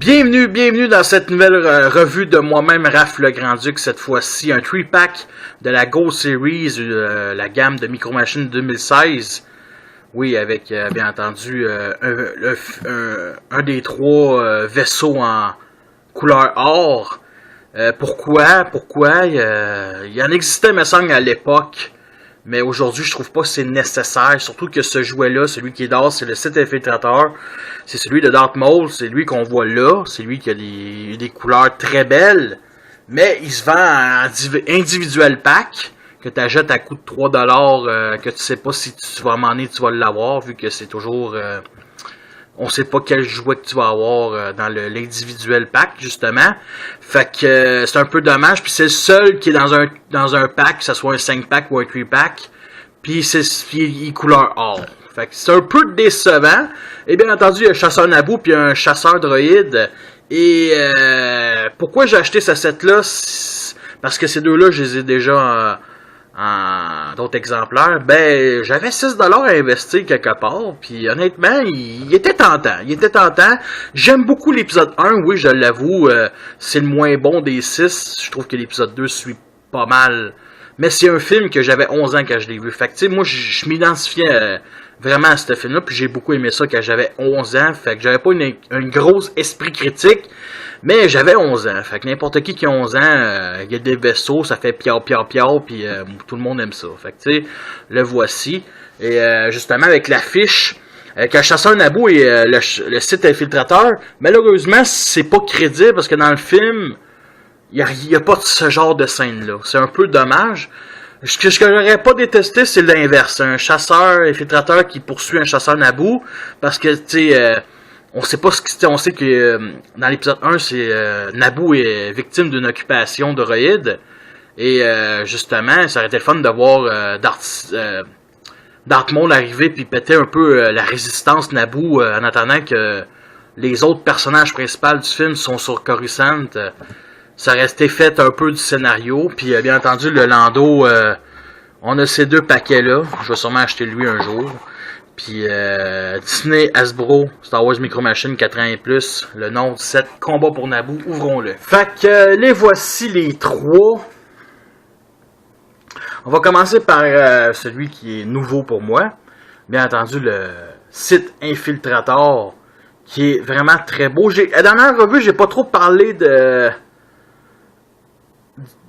Bienvenue dans cette nouvelle revue de moi-même, Raph le Grand-Duc, cette fois-ci un 3-pack de la Go Series, la gamme de Micro Machines 2016. Oui, avec bien entendu un des trois vaisseaux en couleur or. Pourquoi? Il y en existait, me semble, à l'époque. Mais aujourd'hui, je trouve pas que c'est nécessaire. Surtout que ce jouet-là, celui qui est d'or, c'est le Sith Infiltrator. C'est celui de Darth Maul. C'est lui qu'on voit là. C'est lui qui a des couleurs très belles. Mais il se vend en individuel pack. Que tu achètes à coût de $3. Que tu sais pas si tu vas m'emmener, tu vas l'avoir. Vu que c'est toujours... on sait pas quel jouet que tu vas avoir dans l'individuel pack, justement. Fait que c'est un peu dommage. Puis c'est le seul qui est dans un pack, que ce soit un 5-pack ou un 3-pack. Puis il est couleur or. Fait que c'est un peu décevant. Et bien entendu, il y a un chasseur Naboo puis un chasseur droïde. Et pourquoi j'ai acheté ce set-là? Parce que ces deux-là, je les ai déjà... en d'autres exemplaires, ben j'avais 6$ à investir quelque part, puis honnêtement, il était tentant. J'aime beaucoup l'épisode 1, oui, je l'avoue, c'est le moins bon des 6, je trouve que l'épisode 2 suit pas mal, mais c'est un film que j'avais 11 ans quand je l'ai vu, fait que tu sais, moi je m'identifiais vraiment à ce film-là, puis j'ai beaucoup aimé ça quand j'avais 11 ans, fait que j'avais pas un gros esprit critique, mais j'avais 11 ans, fait que n'importe qui a 11 ans, il y a des vaisseaux, ça fait piao, puis tout le monde aime ça. Fait que tu sais, le voici. Et justement, avec l'affiche, avec un chasseur Naboo et le Sith Infiltrateur, malheureusement, c'est pas crédible parce que dans le film, il y a pas de ce genre de scène-là. C'est un peu dommage. Ce que j'aurais pas détesté, c'est l'inverse. Un chasseur infiltrateur qui poursuit un chasseur Naboo, parce que, tu sais... on sait pas ce qui on sait que dans l'épisode 1, c'est Naboo est victime d'une occupation droïde. Et justement, ça aurait été le fun de voir Darth Maul arriver puis péter un peu la résistance Naboo en attendant que les autres personnages principaux du film sont sur Coruscant. Ça restait fait un peu du scénario. Puis bien entendu, le Lando, on a ces deux paquets-là. Je vais sûrement acheter lui un jour. Puis Disney, Hasbro, Star Wars Micro Machines 4 ans et plus, le nom du set Combat pour Naboo, ouvrons-le. Fait que les voici les trois. On va commencer par celui qui est nouveau pour moi. Bien entendu, le Sith Infiltrator, qui est vraiment très beau. À la dernière revue, j'ai pas trop parlé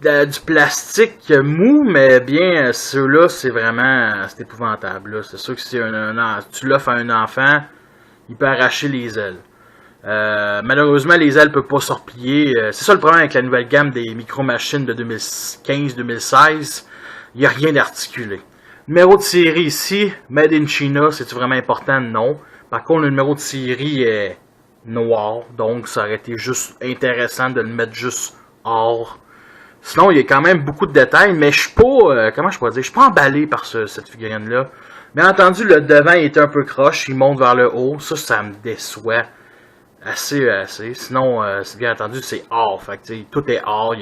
du plastique mou, mais bien ceux-là, c'est vraiment c'est épouvantable. Là. C'est sûr que si tu l'offres à un enfant, il peut arracher les ailes. Malheureusement, les ailes ne peuvent pas se replier. C'est ça le problème avec la nouvelle gamme des micro-machines de 2015-2016. Il n'y a rien d'articulé. Numéro de série ici, Made in China, c'est-tu vraiment important? Non. Par contre, le numéro de série est noir, donc ça aurait été juste intéressant de le mettre juste or. Sinon, il y a quand même beaucoup de détails, mais je suis pas, comment je pourrais dire, je suis pas emballé par cette figurine-là. Bien entendu, le devant est un peu croche, il monte vers le haut, ça me déçoit assez. Sinon, bien entendu, c'est or, fait que tout est or,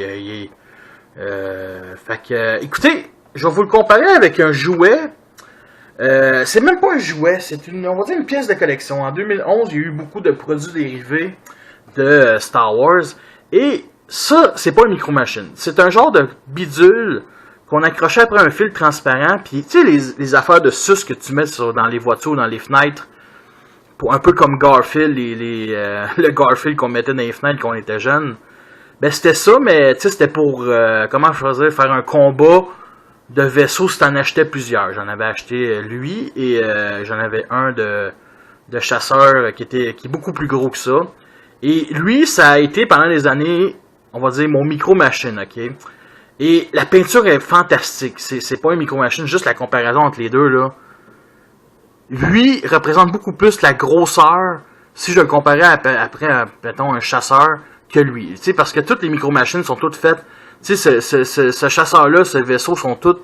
fait que, écoutez, je vais vous le comparer avec un jouet. C'est même pas un jouet, c'est on va dire une pièce de collection. En 2011, il y a eu beaucoup de produits dérivés de Star Wars, et ça, c'est pas une micro-machine. C'est un genre de bidule qu'on accrochait après un fil transparent. Puis, tu sais, les affaires de sus que tu mets dans les voitures, dans les fenêtres. Un peu comme Garfield, le Garfield qu'on mettait dans les fenêtres quand on était jeune. Ben, c'était ça, mais tu sais, c'était pour, comment je faisais, faire un combat de vaisseaux si t'en achetais plusieurs. J'en avais acheté lui et j'en avais un de chasseur qui est beaucoup plus gros que ça. Et lui, ça a été pendant des années... on va dire mon micro-machine, ok? Et la peinture est fantastique. C'est pas une micro-machine, juste la comparaison entre les deux, là. Lui représente beaucoup plus la grosseur, si je le comparais après mettons, un chasseur, que lui. Tu sais, parce que toutes les micro-machines sont toutes faites... tu sais, ce chasseur-là, ce vaisseau, sont toutes,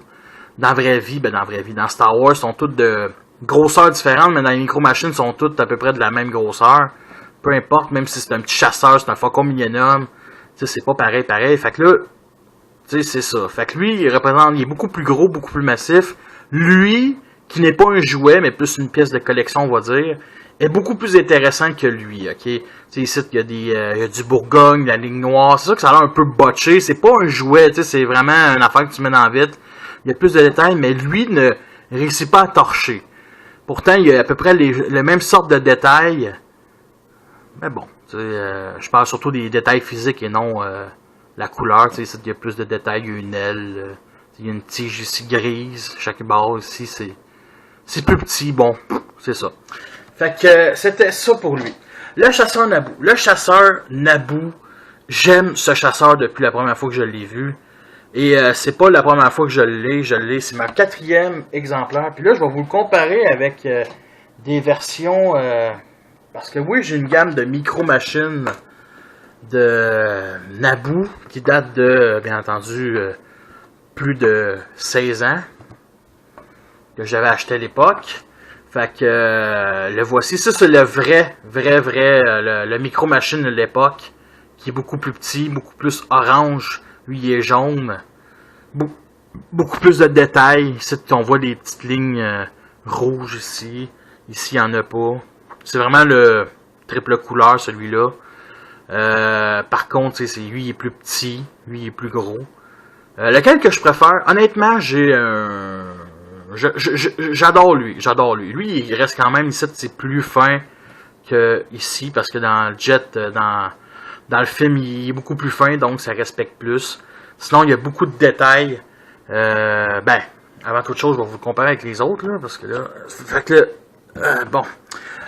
dans la vraie vie, dans Star Wars, sont toutes de grosseurs différentes, mais dans les micro-machines, sont toutes à peu près de la même grosseur. Peu importe, même si c'est un petit chasseur, c'est un Faucon Millennium... tu sais, c'est pas pareil. Fait que là, tu sais, c'est ça. Fait que lui, il est beaucoup plus gros, beaucoup plus massif. Lui, qui n'est pas un jouet, mais plus une pièce de collection, on va dire, est beaucoup plus intéressante que lui, ok? Tu sais, ici, il y a du Bourgogne, la ligne noire, c'est sûr que ça a l'air un peu botché, c'est pas un jouet, tu sais, c'est vraiment une affaire que tu mets dans vite. Il y a plus de détails, mais lui ne réussit pas à torcher. Pourtant, il y a à peu près les mêmes sortes de détails, mais bon, je parle surtout des détails physiques et non la couleur, tu sais, il y a plus de détails, il y a une aile, il y a une tige ici grise, chaque barre ici, c'est plus petit, bon, c'est ça. Fait que c'était ça pour lui. Le chasseur Naboo. Le chasseur Naboo, j'aime ce chasseur depuis la première fois que je l'ai vu. Et c'est pas la première fois que je l'ai, c'est ma 4e exemplaire. Puis là, je vais vous le comparer avec des versions... parce que oui, j'ai une gamme de micro-machines de Naboo qui date de, bien entendu, plus de 16 ans que j'avais acheté à l'époque. Fait que le voici. Ça, c'est le vrai, le micro-machine de l'époque, qui est beaucoup plus petit, beaucoup plus orange. Lui, il est jaune. Beaucoup plus de détails. Ici, on voit des petites lignes rouges ici. Ici, il n'y en a pas. C'est vraiment le triple couleur, celui-là. Par contre, lui, il est plus petit. Lui, il est plus gros. Lequel que je préfère? Honnêtement, j'adore lui. Lui, il reste quand même ici, c'est plus fin que ici, parce que dans le Jet, dans le film, il est beaucoup plus fin, donc ça respecte plus. Sinon, il y a beaucoup de détails. Avant toute chose, je vais vous le comparer avec les autres, là, parce que là... Fait que bon.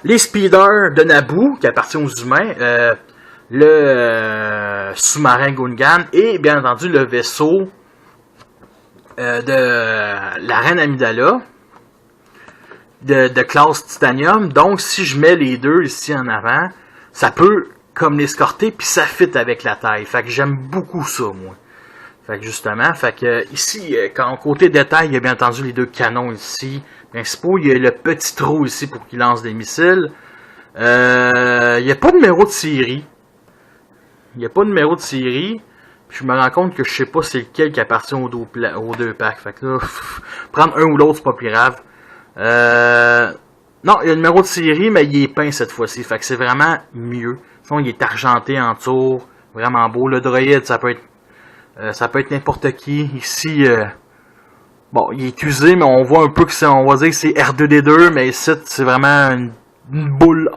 Les speeders de Naboo, qui appartiennent aux humains, le sous-marin Gungan, et bien entendu le vaisseau de la reine Amidala, de classe Titanium. Donc, si je mets les deux ici en avant, ça peut comme l'escorter, puis ça fit avec la taille. Fait que j'aime beaucoup ça, moi. Fait que justement, ici, quand côté détail, il y a bien entendu les deux canons ici principaux. Il y a le petit trou ici pour qu'il lance des missiles. Il n'y a pas de numéro de série. Puis je me rends compte que je sais pas c'est lequel qui appartient aux deux packs. Fait que là, prendre un ou l'autre, c'est pas plus grave. Non, il y a le numéro de série, mais il est peint cette fois-ci. Fait que c'est vraiment mieux. Sinon, il est argenté en tour. Vraiment beau. Le droïde, ça peut être n'importe qui. Ici, bon, il est usé, mais on voit un peu que on va dire que c'est R2D2, mais ici, c'est vraiment une boule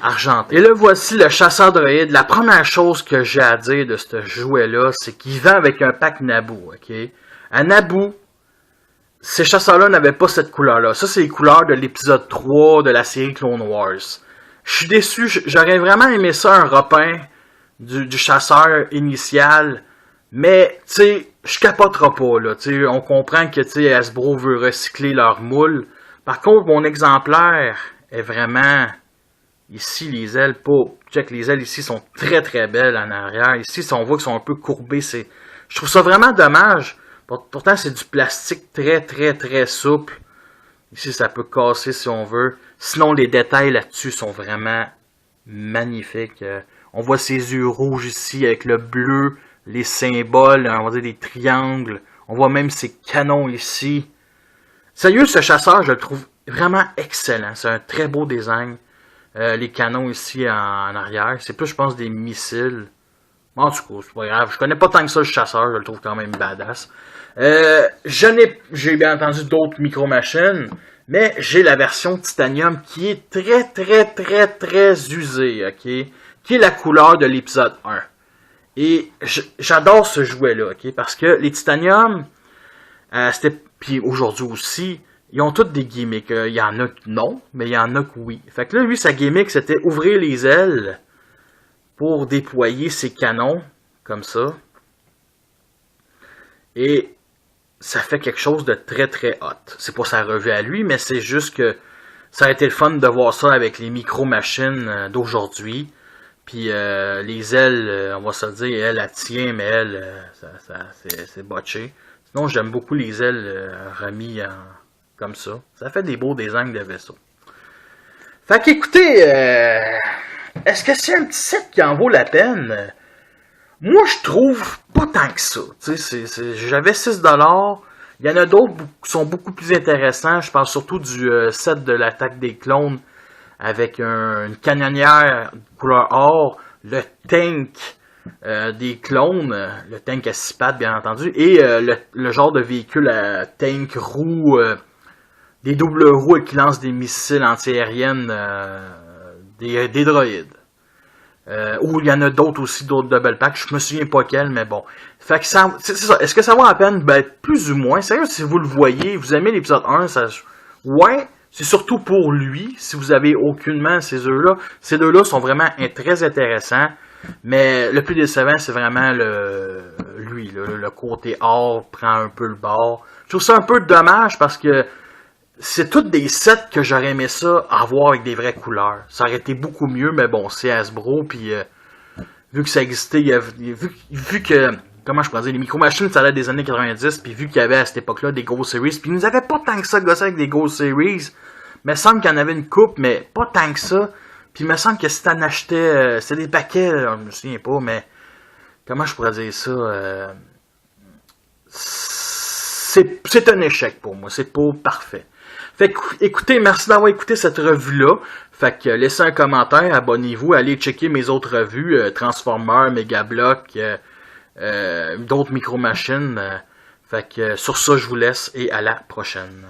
argentée. Et là, voici le chasseur droïde. La première chose que j'ai à dire de ce jouet-là, c'est qu'il vend avec un pack Naboo, ok? À Naboo, ces chasseurs-là n'avaient pas cette couleur-là. Ça, c'est les couleurs de l'épisode 3 de la série Clone Wars. Je suis déçu. J'aurais vraiment aimé ça, un repeint du chasseur initial. Mais, tu sais, je capoterai pas, là. Tu sais, on comprend que, tu sais, Hasbro veut recycler leur moule. Par contre, mon exemplaire est vraiment... Ici, les ailes, check, les ailes ici sont très très belles en arrière. Ici, on voit qu'elles sont un peu courbées. Je trouve ça vraiment dommage. Pourtant, c'est du plastique très très très souple. Ici, ça peut casser si on veut. Sinon, les détails là-dessus sont vraiment magnifiques. On voit ses yeux rouges ici avec le bleu, les symboles, on va dire des triangles. On voit même ses canons ici. Sérieux, ce chasseur, je le trouve vraiment excellent. C'est un très beau design. Les canons ici en arrière. C'est plus, je pense, des missiles. En tout cas, c'est pas grave. Je connais pas tant que ça le chasseur. Je le trouve quand même badass. J'ai bien entendu d'autres micro-machines. Mais j'ai la version Titanium qui est très, très, très, très usée. Ok, qui est la couleur de l'épisode 1. Et j'adore ce jouet-là. Ok, parce que les Titanium, puis aujourd'hui aussi, ils ont toutes des gimmicks. Il y en a que non, mais il y en a que oui. Fait que là, lui, sa gimmick, c'était ouvrir les ailes pour déployer ses canons, comme ça. Et ça fait quelque chose de très très hot. C'est pas sa revue à lui, mais c'est juste que ça a été le fun de voir ça avec les micro-machines d'aujourd'hui. Puis les ailes, on va se le dire, elle tient, mais elle, c'est botché. Sinon, j'aime beaucoup les ailes remis comme ça. Ça fait des beaux designs de vaisseau. Fait qu'écoutez, est-ce que c'est un petit set qui en vaut la peine? Moi, je trouve pas tant que ça. J'avais 6$. Il y en a d'autres qui sont beaucoup plus intéressants. Je parle surtout du set de l'attaque des clones avec une canonnière couleur or, le tank des clones, le tank à 6 pattes bien entendu, et le genre de véhicule à tank roue, des doubles roues qui lancent des missiles antiaériennes, des droïdes. Ou il y en a d'autres aussi, d'autres double packs, je me souviens pas quels, mais bon. Fait que ça, c'est ça. Est-ce que ça vaut la peine? Ben, plus ou moins. Sérieux, si vous le voyez, vous aimez l'épisode 1, ça, ouais, c'est surtout pour lui, si vous avez aucunement ces deux-là. Ces deux-là sont vraiment très intéressants, mais le plus décevant, c'est vraiment lui, le côté or prend un peu le bord. Je trouve ça un peu dommage parce que c'est toutes des sets que j'aurais aimé ça avoir avec des vraies couleurs. Ça aurait été beaucoup mieux, mais bon, c'est Hasbro, puis vu que ça existait, vu que, comment je pourrais dire, les Micro Machines, ça allait des années 90, puis vu qu'il y avait à cette époque-là des Ghost Series, puis ils nous avaient pas tant que ça gossé avec des Ghost Series, mais il semble qu'il y en avait une coupe, mais pas tant que ça, puis il me semble que si t'en achetais, c'est des paquets, je me souviens pas, mais comment je pourrais dire ça, c'est un échec pour moi, c'est pas parfait. Fait que, écoutez, merci d'avoir écouté cette revue-là. Fait que laissez un commentaire, abonnez-vous, allez checker mes autres revues, Transformers, Megablock, d'autres micro-machines. Fait que sur ça, je vous laisse et à la prochaine.